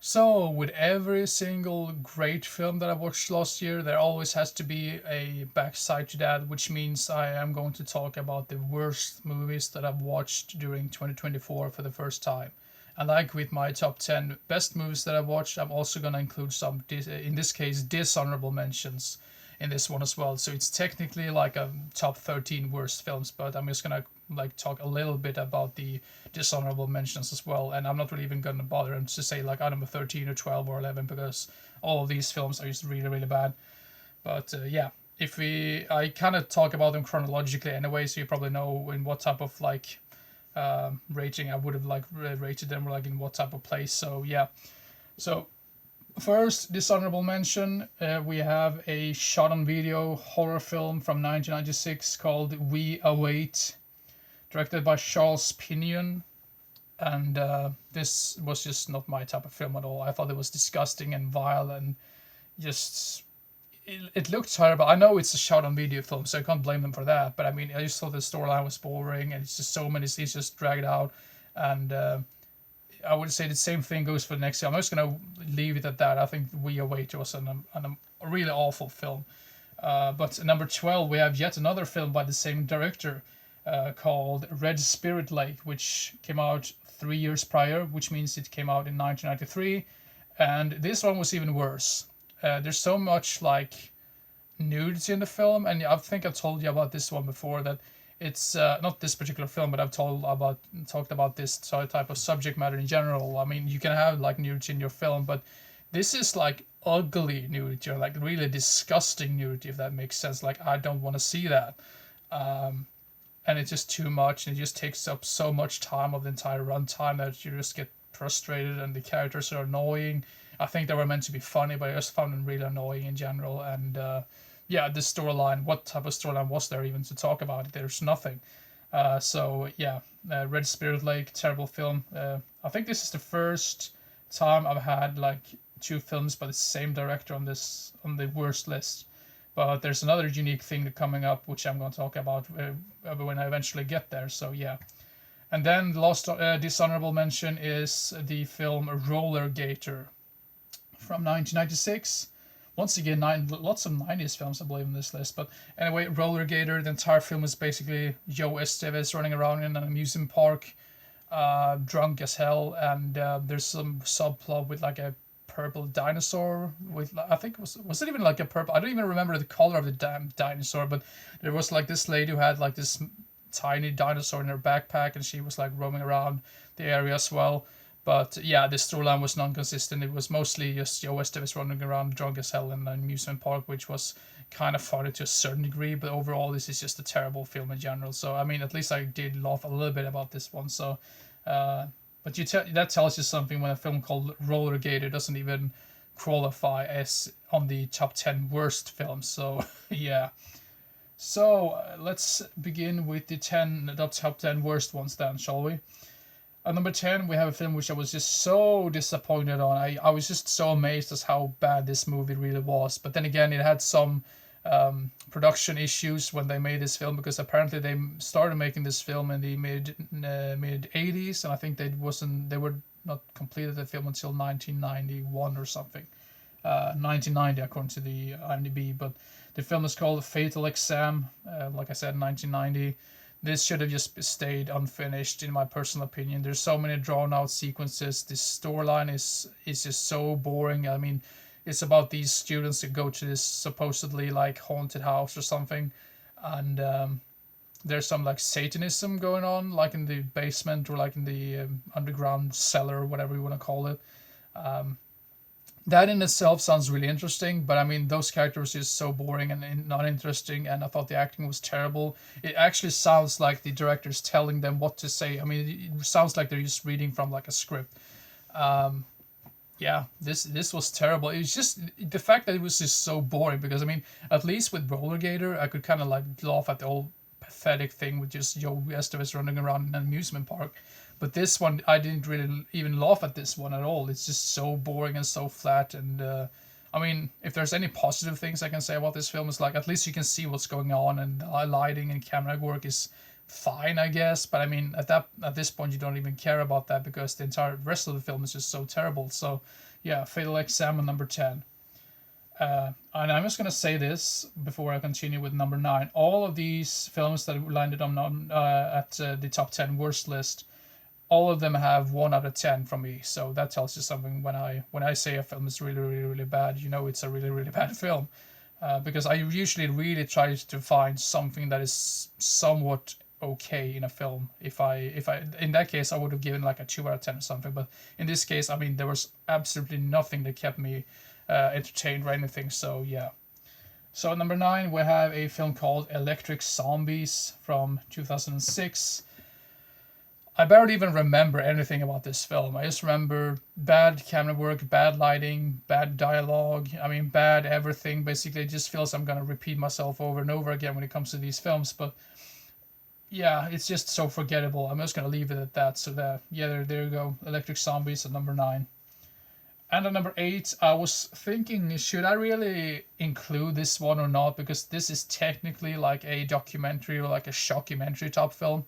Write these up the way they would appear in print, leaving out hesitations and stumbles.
So, with every single great film that I watched last year, there always has to be a backside to that, which means I am going to talk about the worst movies that I've watched during 2024 for the first time. And like with my top 10 best movies that I've watched, I'm also going to include some, in this case, dishonorable mentions in this one as well. So it's technically like a top 13 worst films, but I'm just gonna like talk a little bit about the dishonorable mentions as well. And I'm not really even gonna bother to say like number 13 or 12 or 11 because all of these films are just really really bad. But yeah, if I kind of talk about them chronologically anyway, so you probably know in what type of like rating I would have like rated them, or like in what type of place. So yeah, so first, dishonorable mention, we have a shot on video horror film from 1996 called We Await, directed by Charles Pinion. And this was just not my type of film at all. I thought it was disgusting and vile and just. It looked terrible. I know it's a shot on video film, so I can't blame them for that. But I mean, I just thought the storyline was boring and it's just so many scenes just dragged out. And I would say the same thing goes for the next year. I'm just gonna leave it at that. I think We Await was a really awful film. But number 12, we have yet another film by the same director called Red Spirit Lake, which came out 3 years prior, which means it came out in 1993. And this one was even worse. There's so much like nudity in the film, and I think I've told you about this one before that it's not this particular film, but I've talked about this type of subject matter in general. I mean, you can have like nudity in your film, but this is like ugly nudity or like really disgusting nudity, if that makes sense. Like I don't want to see that, and it's just too much, and it just takes up so much time of the entire runtime that you just get frustrated, and the characters are annoying. I think they were meant to be funny, but I just found them really annoying in general, and yeah, the storyline. What type of storyline was there even to talk about? There's nothing. So yeah, Red Spirit Lake, terrible film. I think this is the first time I've had like two films by the same director on the worst list. But there's another unique thing coming up, which I'm going to talk about when I eventually get there. So yeah, and then the last dishonorable mention is the film Roller Gator from 1996. Once again, lots of 90s films, I believe, in this list. But anyway, Roller Gator, the entire film is basically Joe Estevez running around in an amusement park, drunk as hell, and there's some subplot with like a purple dinosaur with I think was it even like a purple? I don't even remember the color of the damn dinosaur, but there was like this lady who had like this tiny dinosaur in her backpack, and she was like roaming around the area as well. But yeah, the storyline was non-consistent. It was mostly just Joe Estevez running around drunk as hell in an amusement park, which was kind of funny to a certain degree. But overall, this is just a terrible film in general. So I mean, at least I did laugh a little bit about this one. So, but that tells you something when a film called Roller Gator doesn't even qualify as on the top 10 worst films. So yeah. So let's begin with the top 10 worst ones then, shall we? At number 10, we have a film which I was just so disappointed on. I was just so amazed as how bad this movie really was. But then again, it had some production issues when they made this film, because apparently they started making this film in the mid 80s, and I think they were not completed the film until 1991 or something. 1990 according to the IMDb. But the film is called Fatal Exam. Like I said, 1990. This should have just stayed unfinished, in my personal opinion. There's so many drawn out sequences. This storyline is just so boring. I mean, it's about these students that go to this supposedly like haunted house or something, and there's some like Satanism going on, like in the basement or like in the underground cellar, or whatever you want to call it. Um, that in itself sounds really interesting, but I mean, those characters is so boring and not interesting, and I thought the acting was terrible. It actually sounds like the director's telling them what to say. I mean, it sounds like they're just reading from like a script. Um, yeah, this was terrible. It was just the fact that it was just so boring, because I mean, at least with Roller Gator, I could kind of like laugh at the old pathetic thing with just Joe Estevez running around in an amusement park. But this one, I didn't really even laugh at this one at all. It's just so boring and so flat. And I mean, if there's any positive things I can say about this film, is like at least you can see what's going on, and the lighting and camera work is fine, I guess. But I mean, at this point, you don't even care about that because the entire rest of the film is just so terrible. So, yeah, Fatal Exam on number 10. And I'm just gonna say this before I continue with number 9. All of these films that landed on at the top 10 worst list, all of them have 1 out of 10 from me. So that tells you something. When I say a film is really really really bad, you know it's a really really bad film. Because I usually really try to find something that is somewhat okay in a film. If I in that case I would have given like a 2 out of 10 or something. But in this case, I mean there was absolutely nothing that kept me entertained or anything. So yeah. So at number 9 we have a film called Electric Zombies from 2006. I barely even remember anything about this film. I just remember bad camera work, bad lighting, bad dialogue. I mean, bad everything. Basically, it just feels I'm gonna repeat myself over and over again when it comes to these films. But yeah, it's just so forgettable. I'm just gonna leave it at that. So that yeah, there you go. Electric Zombies at number 9. And at number 8, I was thinking, should I really include this one or not? Because this is technically like a documentary or like a shockumentary type film.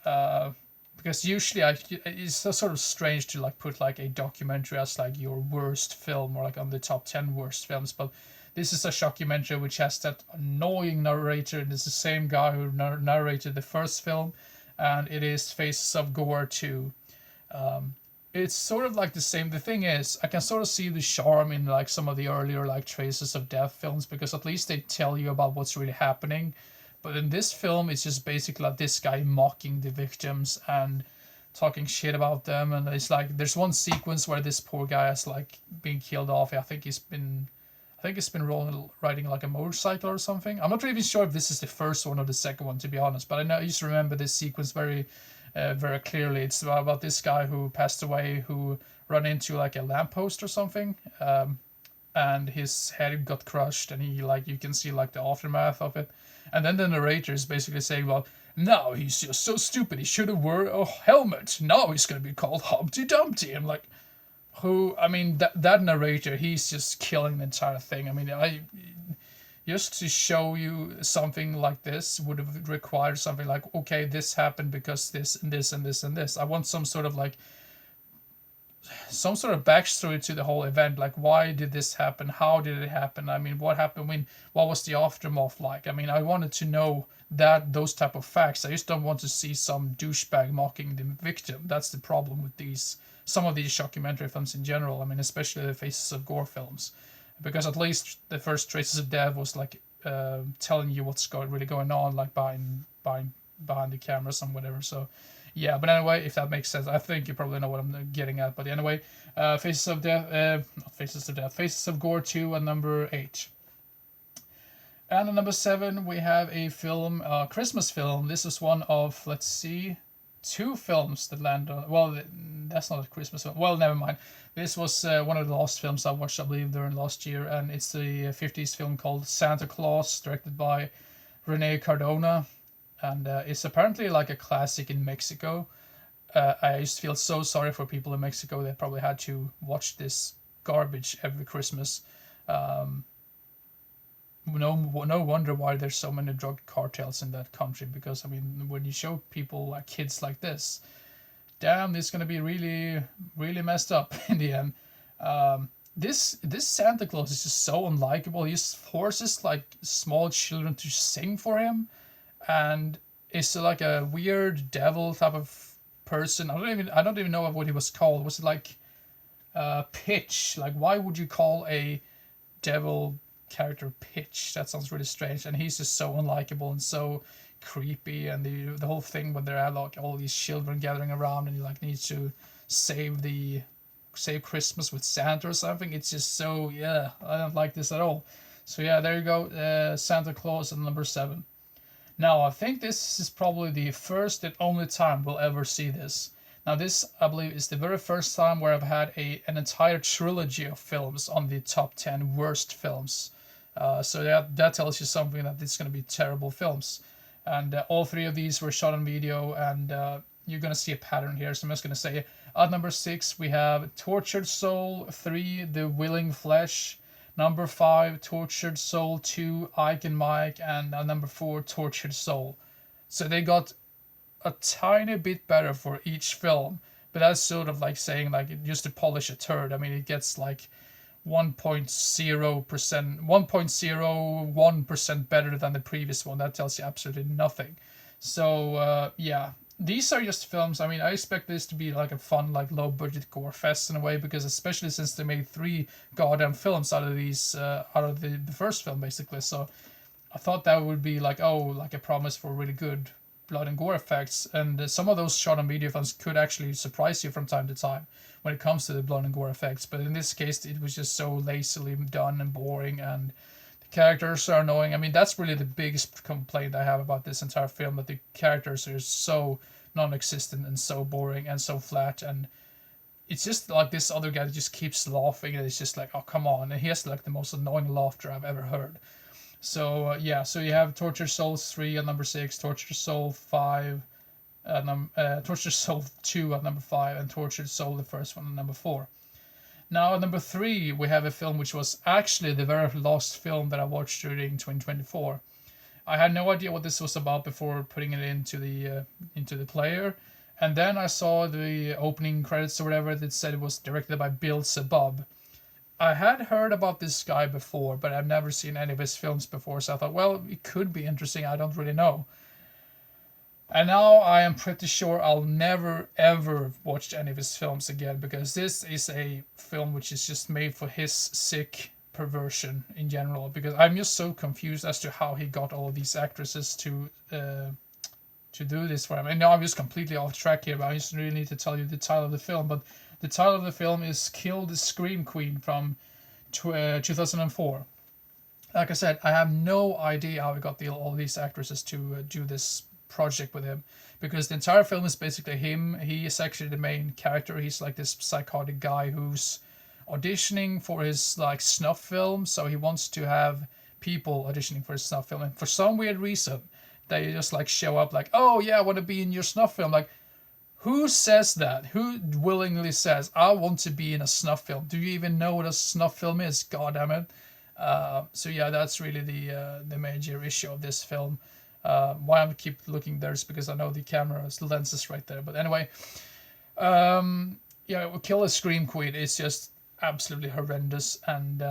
Uh, because usually it's so sort of strange to like put like a documentary as like your worst film or like on the top 10 worst films, but this is a shockumentary which has that annoying narrator, and it's the same guy who narrated the first film, and it is Faces of Gore 2. It's sort of like the same. The thing is, I can sort of see the charm in like some of the earlier like Traces of Death films because at least they tell you about what's really happening. But in this film, it's just basically like this guy mocking the victims and talking shit about them. And it's like there's one sequence where this poor guy has like been killed off. I think he's been riding like a motorcycle or something. I'm not really sure if this is the first one or the second one, to be honest. But I used to remember this sequence very clearly. It's about this guy who passed away, who ran into like a lamppost or something, and his head got crushed, and he like you can see like the aftermath of it. And then the narrator is basically saying, well, now he's just so stupid, he should have wore a helmet, now he's gonna be called Humpty Dumpty. I'm like, who? I mean, that narrator, he's just killing the entire thing. I mean, I just to show you something like this would have required something like, okay, this happened because this and this and this and this. I want some sort of backstory to the whole event, like why did this happen, how did it happen, I mean what happened, when, what was the aftermath like. I mean, I wanted to know that those type of facts. I just don't want to see some douchebag mocking the victim. That's the problem with these, some of these shockumentary films in general. I mean, especially the Faces of Gore films, because at least the first Traces of Death was like telling you what's really going on, like behind the cameras and whatever. So yeah, but anyway, if that makes sense, I think you probably know what I'm getting at. But anyway, Faces of Death, not Faces of Death, Faces of Gore 2 at number 8. And at number 7, we have a film, Christmas film. This is one of, let's see, 2 films that land on. Well, that's not a Christmas film. Well, never mind. This was one of the last films I watched, I believe, during last year, and it's the 50s film called Santa Claus, directed by Rene Cardona. And it's apparently like a classic in Mexico. I just feel so sorry for people in Mexico that probably had to watch this garbage every Christmas. No wonder why there's so many drug cartels in that country, because I mean, when you show people like kids like this, damn, it's gonna be really really messed up in the end. This Santa Claus is just so unlikable. He just forces like small children to sing for him, and it's like a weird devil type of person. I don't even know what he was called. Was it like Pitch? Like, why would you call a devil character Pitch? That sounds really strange. And he's just so unlikable and so creepy. And the whole thing when there are like all these children gathering around and he like needs to save Christmas with Santa or something. It's just so, yeah, I don't like this at all. So yeah, there you go. Santa Claus at number 7. Now, I think this is probably the first and only time we'll ever see this. Now, this, I believe, is the very first time where I've had an entire trilogy of films on the top 10 worst films. So that tells you something, that it's going to be terrible films. And all 3 of these were shot on video, and you're going to see a pattern here. So I'm just going to say, at number 6, we have Tortured Soul 3, The Willing Flesh. Number 5, Tortured Soul 2, Ike and Mike, and number 4, Tortured Soul. So they got a tiny bit better for each film, but that's sort of like saying like just to polish a turd. I mean, it gets like 1.0%, 1.01% better than the previous one. That tells you absolutely nothing. So yeah, these are just films. I mean, I expect this to be like a fun, like low budget gore fest in a way, because especially since they made three goddamn films out of these, out of the first film basically. So I thought that would be like, oh, like a promise for really good blood and gore effects, and some of those shot on video films could actually surprise you from time to time when it comes to the blood and gore effects. But in this case, it was just so lazily done and boring, and the characters are annoying. I mean, that's really the biggest complaint I have about this entire film, that the characters are so non-existent and so boring and so flat, and it's just like this other guy that just keeps laughing, and it's just like, oh come on, and he has like the most annoying laughter I've ever heard. So yeah, so you have Torture Souls 3 at number 6, Torture Soul 5 at Torture Soul 2 at number 5, and Tortured Soul, the first one, at number 4. Now at number 3 we have a film which was actually the very last film that I watched during 2024. I had no idea what this was about before putting it into the player, and then I saw the opening credits or whatever that said it was directed by Bill Sabub. I had heard about this guy before, but I've never seen any of his films before, so I thought, well, it could be interesting, I don't really know. And now I am pretty sure I'll never ever watch any of his films again, because this is a film which is just made for his sick perversion in general, because I'm just so confused as to how he got all of these actresses to do this for him. And now I'm just completely off track here, but I just really need to tell you the title of the film. But the title of the film is Kill the Scream Queen from 2004. Like I said, I have no idea how he got all these actresses to do this project with him, because the entire film is basically him. He is actually the main character. He's like this psychotic guy who's auditioning for his like snuff film, so he wants to have people auditioning for his snuff film, and for some weird reason they just like show up like, oh yeah, I want to be in your snuff film. Like, who says that? Who willingly says, I want to be in a snuff film? Do you even know what a snuff film is? God damn it. So yeah, that's really the major issue of this film. Why I keep looking there is because I know the camera's lens is right there. But anyway, yeah, Kill a Scream Queen is just absolutely horrendous, and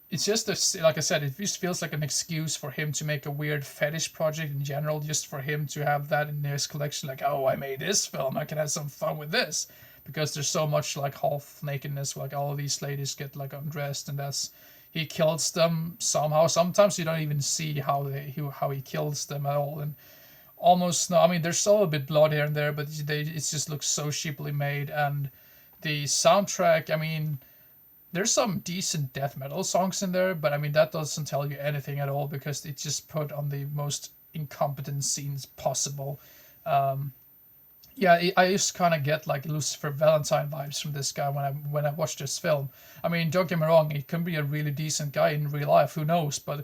it's just like I said, it just feels like an excuse for him to make a weird fetish project in general, just for him to have that in his collection. Like, oh, I made this film, I can have some fun with this, because there's so much like half nakedness, like all of these ladies get like undressed, and that's, he kills them somehow. Sometimes you don't even see how he kills them at all, and almost no. I mean, there's still a bit blood here and there, but it just looks so cheaply made, and the soundtrack. I mean, there's some decent death metal songs in there, but I mean that doesn't tell you anything at all, because it's just put on the most incompetent scenes possible. Yeah, I just kind of get like Lucifer Valentine vibes from this guy when I watch this film. I mean, don't get me wrong, he can be a really decent guy in real life, who knows? But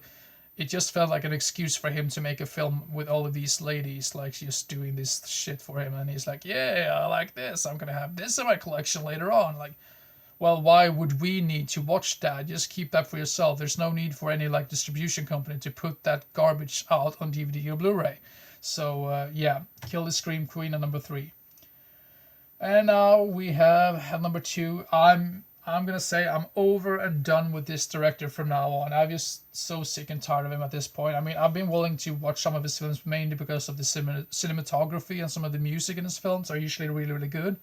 it just felt like an excuse for him to make a film with all of these ladies, like just doing this shit for him, and he's like, yeah, I like this, I'm gonna have this in my collection later on. Like, well, why would we need to watch that? Just keep that for yourself. There's no need for any like distribution company to put that garbage out on DVD or Blu-ray. So yeah, Kill the Scream Queen at number 3. And now we have at number 2. I'm gonna say I'm over and done with this director from now on. I'm just so sick and tired of him at this point. I mean, I've been willing to watch some of his films mainly because of the cinematography, and some of the music in his films are usually really, really good.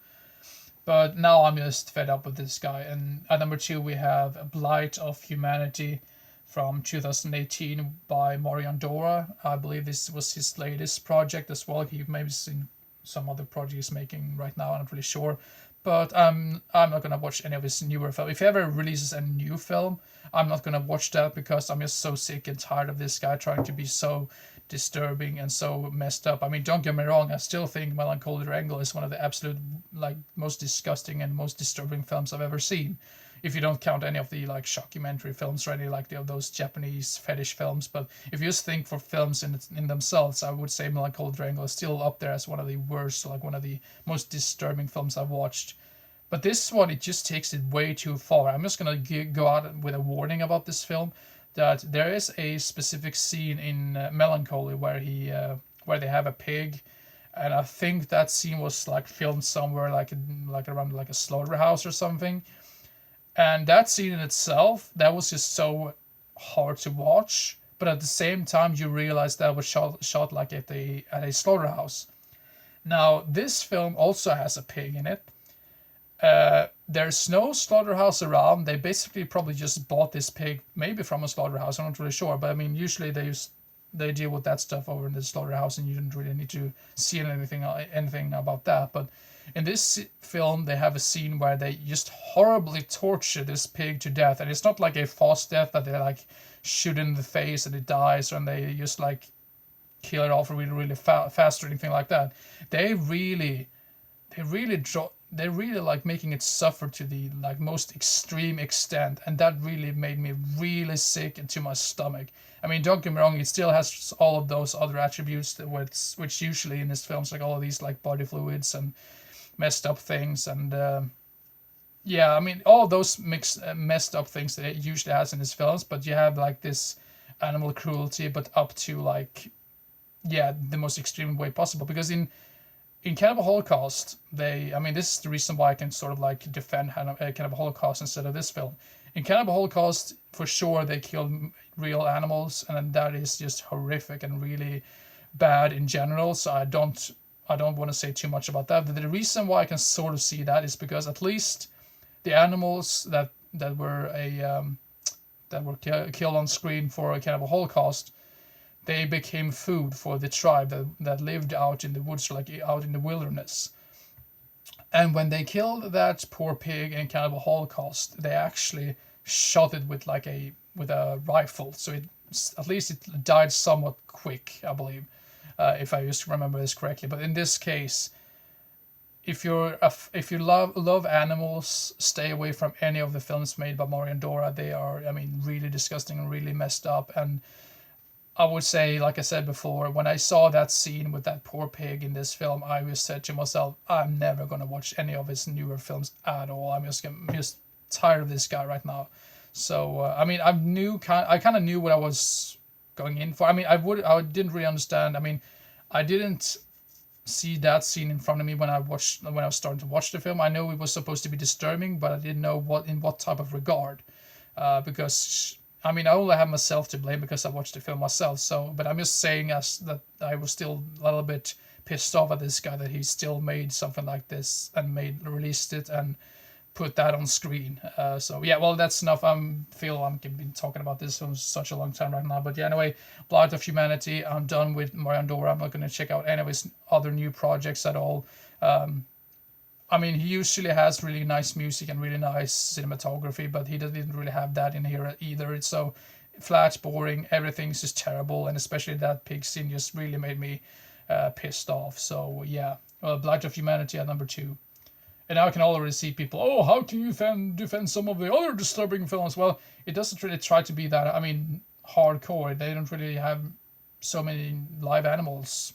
But now I'm just fed up with this guy. And at number 2 we have Blight of Humanity from 2018 by Marion Dora. I believe this was his latest project as well. He maybe seen some other project he's making right now, I'm not really sure. But I'm not gonna watch any of his newer film. If he ever releases a new film, I'm not gonna watch that, because I'm just so sick and tired of this guy trying to be so disturbing and so messed up. I mean, don't get me wrong, I still think Melancholy Triangle is one of the absolute like most disgusting and most disturbing films I've ever seen. If you don't count any of the like shockumentary films or any like those Japanese fetish films, but if you just think for films in themselves, I would say Melancholy Triangle is still up there as one of the worst, like one of the most disturbing films I've watched. But this one, it just takes it way too far. I'm just gonna go out with a warning about this film, that there is a specific scene in Melancholy where where they have a pig, and I think that scene was like filmed somewhere like around like a slaughterhouse or something. And that scene in itself, that was just so hard to watch. But at the same time, you realize that was shot like at a slaughterhouse. Now, this film also has a pig in it. There's no slaughterhouse around. They basically probably just bought this pig, maybe from a slaughterhouse. I'm not really sure, but I mean, usually they deal with that stuff over in the slaughterhouse, and you don't really need to see anything about that. But in this film, they have a scene where they just horribly torture this pig to death, and it's not like a fast death that they like shoot in the face and it dies, and they just like kill it off really fast or anything like that. They really they really draw they really like making it suffer to the like most extreme extent, and that really made me really sick into my stomach. I mean, don't get me wrong, it still has all of those other attributes which usually in his films, like all of these like body fluids and messed up things, and yeah, I mean all those messed up things that it usually has in his films, but you have like this animal cruelty, but up to like, yeah, the most extreme way possible. Because in Cannibal Holocaust, I mean, this is the reason why I can sort of like defend Cannibal Holocaust instead of this film. In Cannibal Holocaust, for sure, they killed real animals, and that is just horrific and really bad in general. So I don't want to say too much about that. But the reason why I can sort of see that is because at least the animals that were killed on screen for a Cannibal Holocaust, they became food for the tribe that lived out in the woods, like out in the wilderness. And when they killed that poor pig in Cannibal Holocaust, they actually shot it with a rifle, so it at least it died somewhat quick, I believe, if I just remember this correctly. But in this case, if you love animals, stay away from any of the films made by Mario and Dora. They are, I mean, really disgusting and really messed up. And I would say, like I said before, when I saw that scene with that poor pig in this film, I just said to myself, I'm never gonna watch any of his newer films at all. I'm just tired of this guy right now. So I mean, I kind of knew what I was going in for. I mean, I didn't really understand. I mean, I didn't see that scene in front of me when I was starting to watch the film. I know it was supposed to be disturbing, but I didn't know what type of regard, because I mean, I only have myself to blame because I watched the film myself. So, but I'm just saying as that I was still a little bit pissed off at this guy that he still made something like this and released it and put that on screen. So yeah, well, that's enough. I've been talking about this for such a long time right now. But yeah, anyway, Blight of Humanity. I'm done with Mariandora. I'm not going to check out any of his other new projects at all. I mean, he usually has really nice music and really nice cinematography, but he didn't really have that in here either. It's so flat, boring. Everything's just terrible, and especially that pig scene just really made me pissed off. So yeah, Blight of Humanity at number 2. And now I can already see people, oh, how can you defend some of the other disturbing films? Well, it doesn't really try to be that, I mean, hardcore. They don't really have so many live animals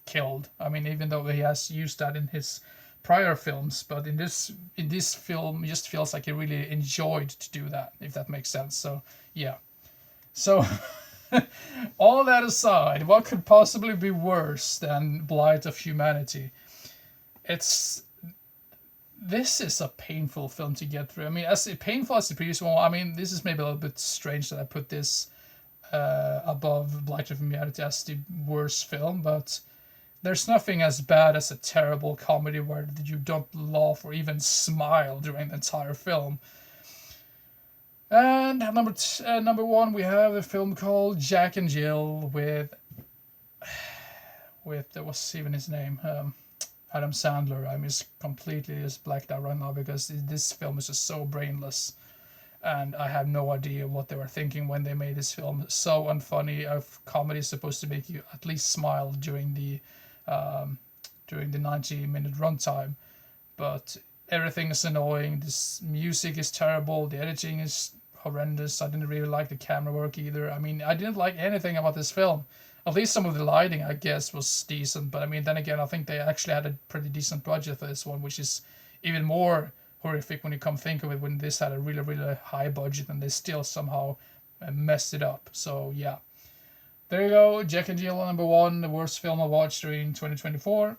killed. I mean, even though he has used that in his prior films, but in this film, it just feels like he really enjoyed to do that, if that makes sense. So, yeah. So, all that aside, what could possibly be worse than Blight of Humanity? This is a painful film to get through. I mean, as painful as the previous one, I mean, this is maybe a little bit strange that I put this above Blight of Humanity as the worst film, but there's nothing as bad as a terrible comedy where you don't laugh or even smile during the entire film. And number 1, we have a film called Jack and Jill with what's even his name? Adam Sandler. I'm just completely blacked out right now because this film is just so brainless, and I have no idea what they were thinking when they made this film. So unfunny. Comedy is supposed to make you at least smile during the 90-minute runtime, but everything is annoying. This music is terrible. The editing is horrendous. I didn't really like the camera work either. I mean, I didn't like anything about this film. At least some of the lighting, I guess, was decent. But I mean, then again, I think they actually had a pretty decent budget for this one, which is even more horrific when you come think of it, when this had a really, really high budget and they still somehow messed it up. So, yeah. there you go. Jack and Jill #1, the worst film I watched during 2024.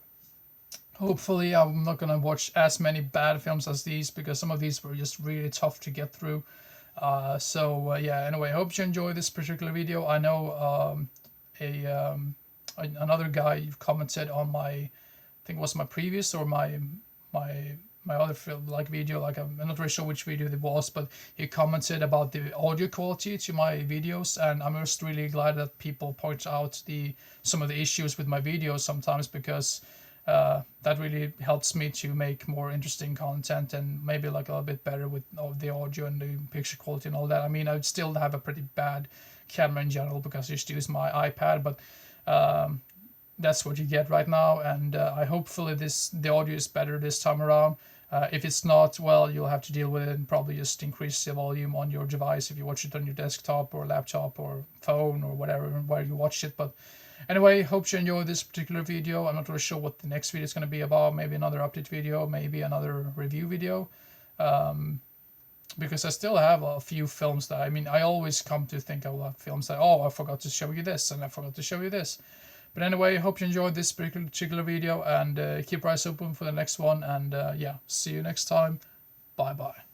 Hopefully, I'm not gonna watch as many bad films as these because some of these were just really tough to get through. Yeah. Anyway, hope you enjoy this particular video. I know a another guy commented on my, I think it was my previous or my my other film like video, like I'm not really sure which video it was, but he commented about the audio quality to my videos, and I'm just really glad that people point out some of the issues with my videos sometimes, because that really helps me to make more interesting content and maybe like a little bit better with the audio and the picture quality and all that. I mean, I would still have a pretty bad camera in general because I just use my iPad, but that's what you get right now. And I hopefully the audio is better this time around. If it's not, well, you'll have to deal with it and probably just increase the volume on your device if you watch it on your desktop or laptop or phone or whatever, where you watch it. But anyway, hope you enjoyed this particular video. I'm not really sure what the next video is going to be about. Maybe another update video, maybe another review video. Because I still have a few films that, I mean, I always come to think I will have films that, oh, I forgot to show you this and I forgot to show you this. But anyway, hope you enjoyed this particular video, and keep your eyes open for the next one. And yeah, see you next time. Bye bye.